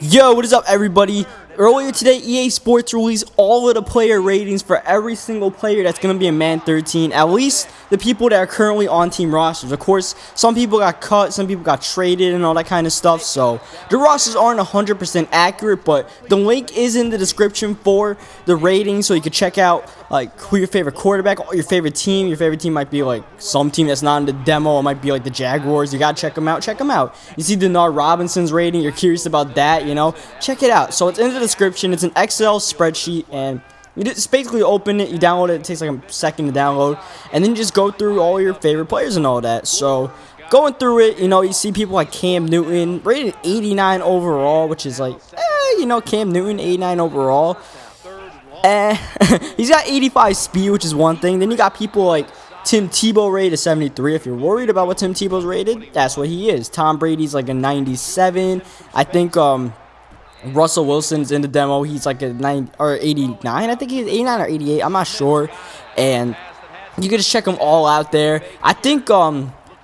Yo, what is up, everybody? Earlier today, EA Sports released all of the player ratings for every single player that's going to be in Madden 13, at least the people that are currently on team rosters. Of course, some people got cut, some people got traded, and all that kind of stuff, so the rosters aren't 100% accurate, but the link is in the description for the ratings, so you can check out like who your favorite quarterback, or your favorite team. Your favorite team might be like some team that's not in the demo. It might be like the Jaguars. You gotta check them out. Check them out. You see Denard Robinson's rating. You're curious about that, you know? Check it out. So it's in the description. It's an Excel spreadsheet, and you just basically open it. You download it. It takes like a second to download, and then you just go through all your favorite players and all that. So going through it, you know, you see people like Cam Newton rated 89 overall, which is like, you know, Cam Newton 89 overall. He's got 85 speed, which is one thing. Then you got people like Tim Tebow rated 73. If you're worried about what Tim Tebow's rated, that's what he is. Tom Brady's like a 97. I think Russell Wilson's in the demo. He's like a 9 or 89. I think he's 89 or 88. I'm not sure. And you can just check them all out there. I think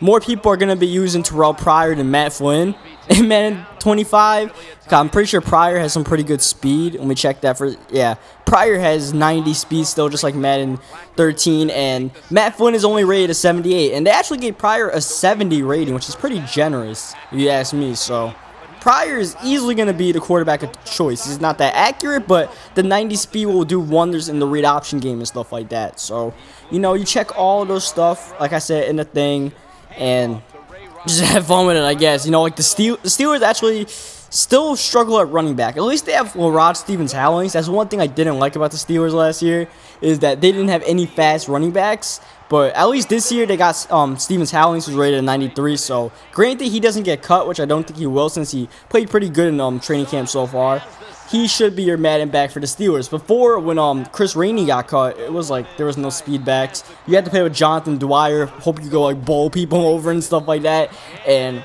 more people are gonna be using Terrell Pryor than Matt Flynn in Madden 25. I'm pretty sure Pryor has some pretty good speed. Let me check that for, yeah. Pryor has 90 speed still, just like Madden 13, and Matt Flynn is only rated a 78, and they actually gave Pryor a 70 rating, which is pretty generous, if you ask me. So Pryor is easily going to be the quarterback of choice. He's not that accurate, but the 90 speed will do wonders in the read option game and stuff like that. So, you know, you check all of those stuff, like I said, in the thing, and just have fun with it, I guess. You know, like the Steelers actually still struggle at running back. At least they have Rod Stevens-Howlings. That's one thing I didn't like about the Steelers last year, is that they didn't have any fast running backs. But at least this year they got Stevens-Howlings, who's rated at 93. So granted, he doesn't get cut, which I don't think he will, since he played pretty good in training camp so far. He should be your Madden back for the Steelers. Before, when Chris Rainey got cut, it was like there was no speed backs. You had to play with Jonathan Dwyer, hope you go like bowl people over and stuff like that. And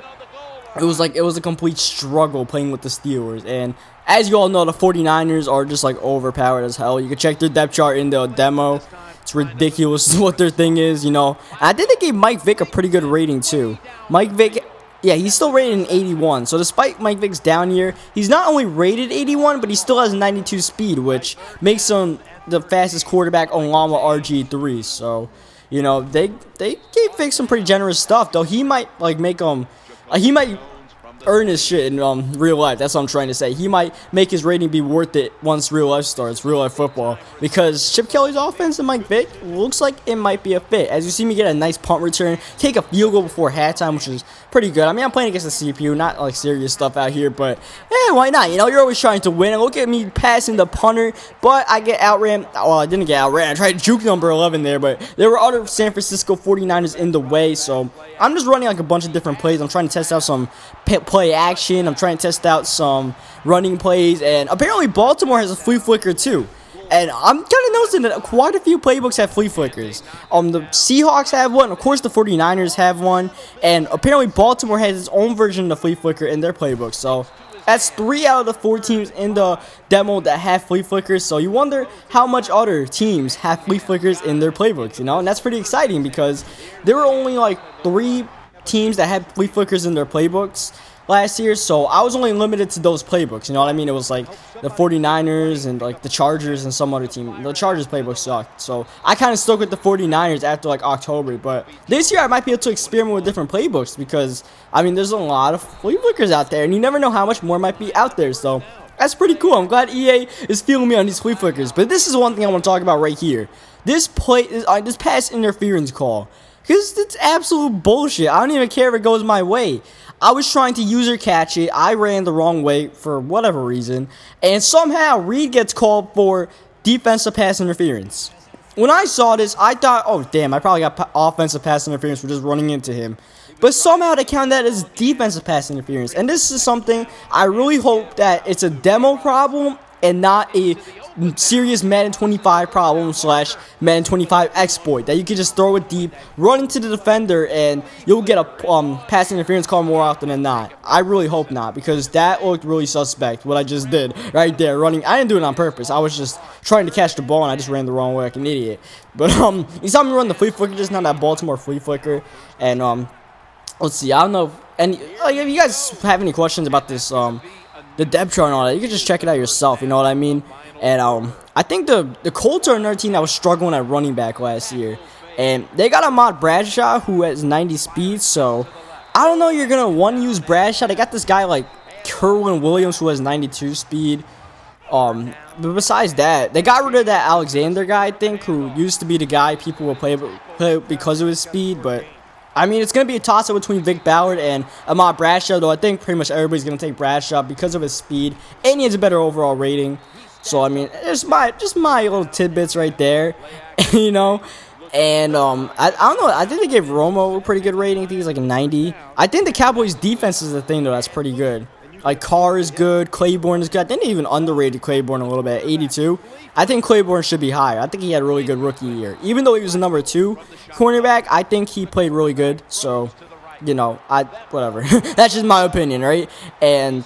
it was a complete struggle playing with the Steelers. And as you all know, the 49ers are just like overpowered as hell. You can check their depth chart in the demo. It's ridiculous what their thing is, you know. And I think they gave Mike Vick a pretty good rating too. Mike Vick, yeah, he's still rated an 81. So despite Mike Vick's down year, he's not only rated 81, but he still has 92 speed, which makes him the fastest quarterback on Llama RG3. So, you know, they gave Vick some pretty generous stuff, though. He might like make he might earn his shit in real life. That's what I'm trying to say. He might make his rating be worth it once real life starts, real life football. Because Chip Kelly's offense and Mike Vick looks like it might be a fit. As you see me get a nice punt return, take a field goal before halftime, which is pretty good. I mean, I'm playing against the CPU, not like serious stuff out here, but why not? You know, you're always trying to win. And look at me passing the punter, but I get outran. Well, I didn't get outran. I tried to juke number 11 there, but there were other San Francisco 49ers in the way, so I'm just running like a bunch of different plays. I'm trying to test out some play action. I'm trying to test out some running plays, and apparently Baltimore has a flea flicker too. And I'm kind of noticing that quite a few playbooks have flea flickers. The Seahawks have one, of course the 49ers have one, and apparently Baltimore has its own version of the flea flicker in their playbook. So that's 3 out of the 4 teams in the demo that have flea flickers. So you wonder how much other teams have flea flickers in their playbooks, you know? And that's pretty exciting because there were only like 3 teams that had flea flickers in their playbooks last year, so I was only limited to those playbooks, you know what I mean? It was like the 49ers and like the Chargers and some other team. The Chargers playbook sucked, so I kind of stuck with the 49ers after like October. But this year I might be able to experiment with different playbooks because, I mean, there's a lot of flea flickers out there, and you never know how much more might be out there, so that's pretty cool. I'm glad EA is feeling me on these flea flickers. But this is one thing I want to talk about right here. This pass interference call. Because it's absolute bullshit. I don't even care if it goes my way. I was trying to user catch it. I ran the wrong way for whatever reason. And somehow Reed gets called for defensive pass interference. When I saw this, I thought, oh damn, I probably got offensive pass interference for just running into him. But somehow they count that as defensive pass interference. And this is something I really hope that it's a demo problem and not a serious Madden 25 problem / Madden 25 exploit that you can just throw it deep, run into the defender, and you'll get a pass interference call more often than not. I really hope not, because that looked really suspect, what I just did right there, running. I didn't do it on purpose. I was just trying to catch the ball, and I just ran the wrong way like an idiot. But you saw me run the flea flicker just now, that Baltimore flea flicker, and let's see, I don't know if you guys have any questions about this the depth chart and all that. You can just check it out yourself. You know what I mean? And I think the Colts are another team that was struggling at running back last year, and they got Ahmad Bradshaw who has 90 speed. So I don't know. You're gonna use Bradshaw. They got this guy like Kerwin Williams who has 92 speed. But besides that, they got rid of that Alexander guy, I think, who used to be the guy people will play because of his speed. But I mean, it's gonna be a toss-up between Vick Ballard and Ahmad Bradshaw, though I think pretty much everybody's gonna take Bradshaw because of his speed, and he has a better overall rating. So I mean, just my little tidbits right there, you know. And I don't know. I think they gave Romo a pretty good rating. I think he's like a 90. I think the Cowboys' defense is the thing though that's pretty good. Like Carr is good, Claiborne is good. I think they even underrated Claiborne a little bit, 82. I think Claiborne should be higher. I think he had a really good rookie year. Even though he was a number 2 cornerback, I think he played really good. So, you know, whatever. That's just my opinion, right? And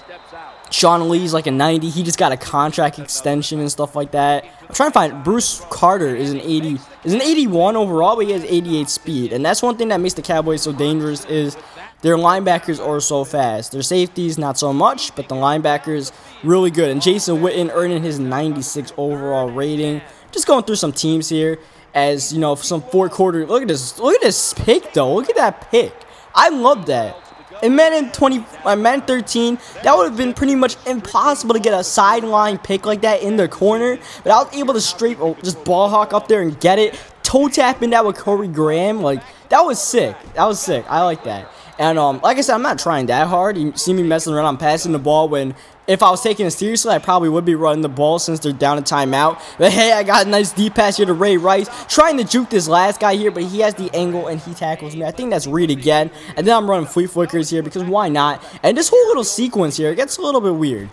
Sean Lee's like a 90. He just got a contract extension and stuff like that. I'm trying to find Bruce Carter is an 81 overall, but he has 88 speed. And that's one thing that makes the Cowboys so dangerous is their linebackers are so fast. Their safeties, not so much, but the linebackers, really good. And Jason Witten earning his 96 overall rating. Just going through some teams here as, you know, some fourth quarter. Look at this pick, though. Look at that pick. I love that. In Madden 13, that would have been pretty much impossible to get a sideline pick like that in the corner. But I was able to straight just ball hawk up there and get it. Toe tapping that with Corey Graham. Like, that was sick. That was sick. I like that. And like I said, I'm not trying that hard. You see me messing around. I'm passing the ball when if I was taking it seriously, I probably would be running the ball since they're down a timeout. But hey, I got a nice deep pass here to Ray Rice. Trying to juke this last guy here, but he has the angle and he tackles me. I think that's Reed again. And then I'm running flea flickers here because why not? And this whole little sequence here, it gets a little bit weird.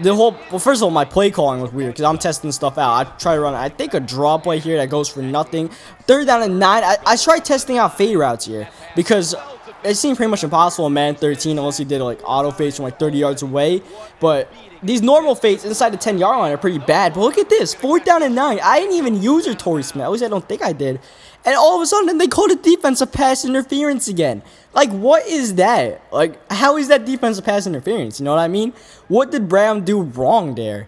Well, first of all, my play calling was weird because I'm testing stuff out. I try to run, I think, a draw play here that goes for nothing. 3rd down and 9. I tried testing out fade routes here because it seemed pretty much impossible in Madden 13 unless you did like auto fades from like 30 yards away. But these normal fades inside the 10-yard line are pretty bad. But look at this, 4th down and 9. I didn't even use a Torrey Smith. At least I don't think I did. And all of a sudden, they called it defensive pass interference again. Like, what is that? Like, how is that defensive pass interference? You know what I mean? What did Brown do wrong there?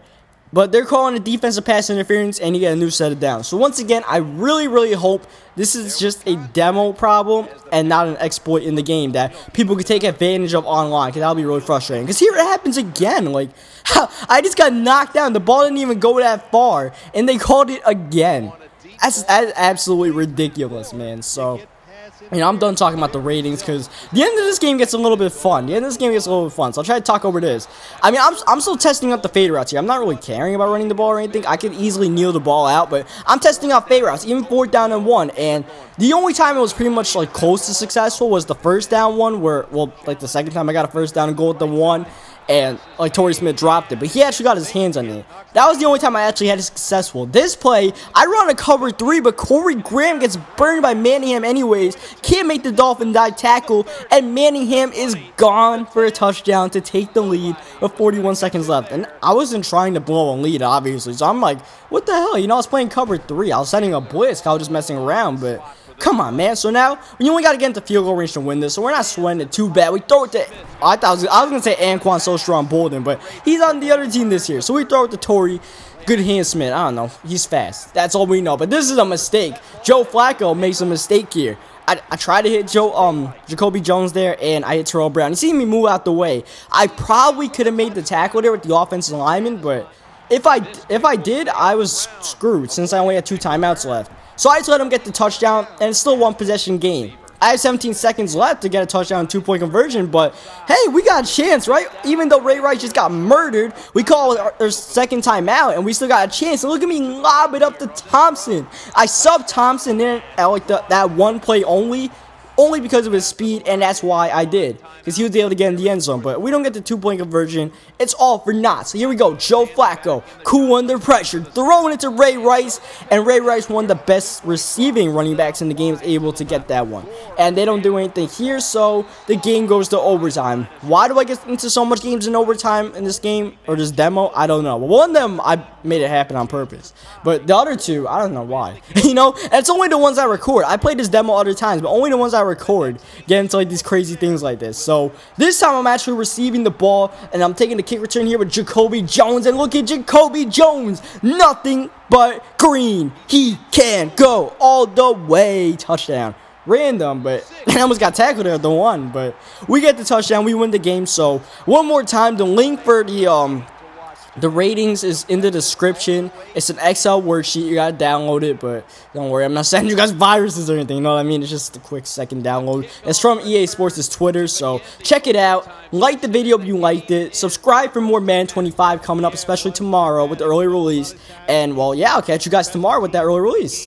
But they're calling it defensive pass interference, and you get a new set of downs. So once again, I really, really hope this is just a demo problem and not an exploit in the game that people could take advantage of online, because that'll be really frustrating. Because here it happens again. Like, I just got knocked down. The ball didn't even go that far, and they called it again. That's absolutely ridiculous, man. So, you know, I'm done talking about the ratings because the end of this game gets a little bit fun. So I'll try to talk over this. I mean, I'm still testing out the fade routes here. I'm not really caring about running the ball or anything. I could easily kneel the ball out, but I'm testing out fade routes, even 4th down and 1. And the only time it was pretty much like close to successful was the 1st down one where, well, like the 2nd time I got a 1st down and goal with the 1. And like Torrey Smith dropped it, but he actually got his hands on it. That was the only time I actually had it successful. This play, I run a cover 3, but Corey Graham gets burned by Manningham anyways. Can't make the Dolphin dive tackle, and Manningham is gone for a touchdown to take the lead with 41 seconds left. And I wasn't trying to blow a lead, obviously, so I'm like, what the hell? You know, I was playing cover 3. I was setting a blitz. I was just messing around, but come on, man. So now, we only got to get into field goal range to win this, so we're not sweating it too bad. We throw it to, I was going to say Anquan So Strong Bolden, but he's on the other team this year. So we throw it to Torrey. Good hand Smith. I don't know. He's fast. That's all we know. But this is a mistake. Joe Flacco makes a mistake here. I tried to hit Jacoby Jones there, and I hit Terrell Brown. You see me move out the way. I probably could have made the tackle there with the offensive lineman, but if I did, I was screwed since I only had 2 timeouts left. So I just let him get the touchdown, and it's still 1 possession game. I have 17 seconds left to get a touchdown 2-point conversion, but hey, we got a chance, right? Even though Ray Rice just got murdered, we call our 2nd time out, and we still got a chance. And look at me lob it up to Thompson. I subbed Thompson in at like that one play only because of his speed, and that's why I did, because he was able to get in the end zone. But we don't get the 2-point conversion. It's all for naught. So here we go. Joe Flacco, cool under pressure, throwing it to Ray Rice, and Ray Rice, one of the best receiving running backs in the game, is able to get that one. And they don't do anything here, so the game goes to overtime. Why do I get into so much games in overtime in this game, or this demo? I don't know. But one of them, I made it happen on purpose. But the other 2, I don't know why. You know, and it's only the ones I record. I played this demo other times, but only the ones I record get into like these crazy things like this. So this time I'm actually receiving the ball, and I'm taking the kick return here with Jacoby Jones, and look at Jacoby Jones, nothing but green. He can go all the way. Touchdown. Random, but I almost got tackled there at the one, but we get the touchdown. We win the game. So one more time, the link for the ratings is in the description. It's an Excel worksheet. You gotta download it, but don't worry, I'm not sending you guys viruses or anything. You know what I mean? It's just a quick second download. It's from EA Sports' Twitter, so check it out. Like the video if you liked it. Subscribe for more Madden 25 coming up, especially tomorrow with the early release. And well, yeah, I'll catch you guys tomorrow with that early release.